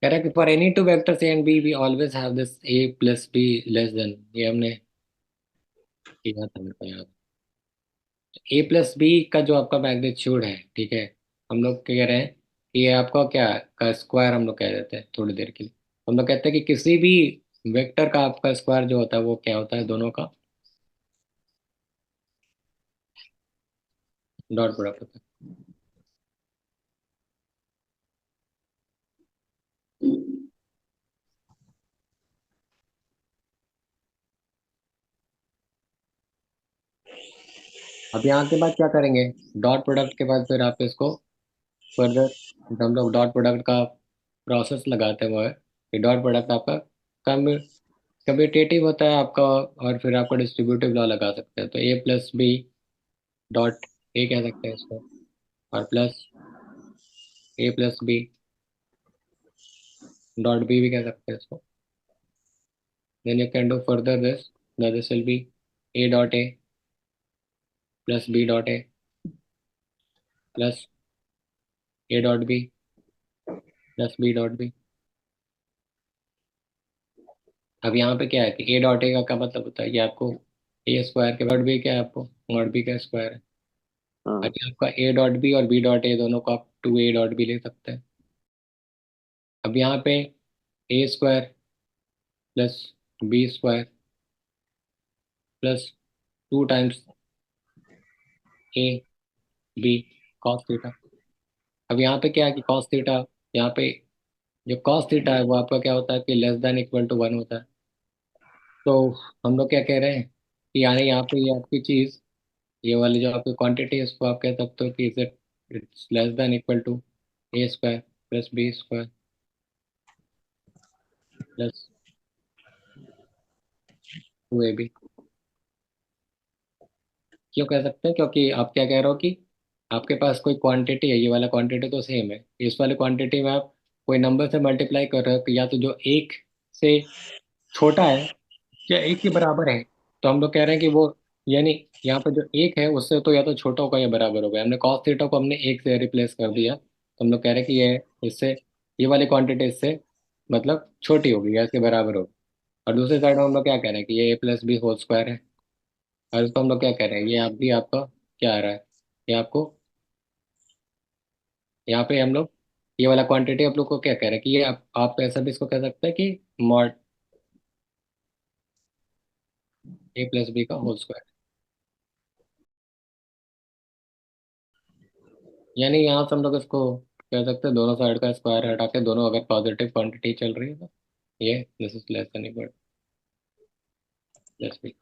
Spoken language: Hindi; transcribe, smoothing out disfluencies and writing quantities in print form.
कह रहा है कि for any two vectors A and B we always have this A plus B less than, ये हमने किया था, मेरे को याद। ए प्लस बी का जो आपका मैग्नीट्यूड है, ठीक है, हम लोग कह रहे हैं कि ये आपका क्या का स्क्वायर हम लोग कह देते हैं थोड़ी देर के लिए। हम लोग कहते हैं कि किसी भी वेक्टर का आपका स्क्वायर जो होता है वो क्या होता है, दोनों का डॉट प्रोडक्ट होता है। अब यहाँ के बाद क्या करेंगे, डॉट प्रोडक्ट के बाद फिर आप इसको फर्दर, हम लोग डॉट प्रोडक्ट का प्रोसेस लगाते हैं वो है कि डॉट प्रोडक्ट आपका कम कम्यूटेटिव होता है आपका, और फिर आपको डिस्ट्रीब्यूटिव लॉ लगा सकते हैं। तो A plus B dot A कह सकते हैं इसको, और plus A plus B dot B भी कह सकते हैं इसको। Then you can do further this, this will be A dot A plus B dot A plus A dot B plus B dot B. अब यहाँ पे क्या है कि ए डॉट ए का क्या मतलब होता है, ये आपको ए स्क्वायर के डॉट बी क्या है, आपको डॉट बी का स्क्वायर है। हाँ। अभी आपका ए डॉट बी और बी डॉट ए दोनों को आप टू ए डॉट बी ले सकते हैं। अब यहाँ पे A square plus B square plus two times A B cos theta. अब यहाँ पे क्या है कि कॉस थीटा, यहाँ पे जो कॉस थीटा है वो आपका क्या होता है कि less than equal to one होता है। तो हम लोग क्या कह रहे हैं कि यानी यहाँ पे ये आपकी चीज़, ये वाली जो आपकी क्वांटिटी है इसको आप कह सकते हो कि is it's less than equal to A square plus B square plus two A B. क्यों कह सकते हैं, क्योंकि आप क्या कह रहे हो कि आपके पास कोई क्वांटिटी है, ये वाला क्वांटिटी तो सेम है, इस वाले क्वांटिटी में आप कोई नंबर से मल्टीप्लाई कर रहे हो कि या तो जो एक से छोटा है या एक के बराबर है। तो हम लोग कह रहे हैं कि वो, यानी यहाँ पे जो एक है उससे तो या तो छोटा होगा या बराबर होगा। हमने कॉस थीटा को हमने एक से रिप्लेस कर दिया, तो हम लोग कह रहे हैं कि ये इससे, ये वाली क्वांटिटी इससे मतलब छोटी होगी या इसके बराबर होगी। और दूसरी साइड में हम लोग क्या कह रहे हैं कि ये ए प्लस बी होल स्क्वायर है, और इसको हम लोग क्या कह रहे हैं, ये आप भी आपका क्या आ रहा है, ये आपको यहाँ पे हम लोग ये वाला क्वांटिटी आप लोग को क्या कह रहे हैं कि ये आप ऐसा भी इसको कह सकते हैं कि मॉड ए प्लस बी का होल स्क्वायर। यानी यहाँ से हम लोग इसको कह सकते हैं दोनों साइड का स्क्वायर हटा के, दोनों अगर पॉजिटिव क्वांटिटी चल रही है तो ये this is less than equal plus B.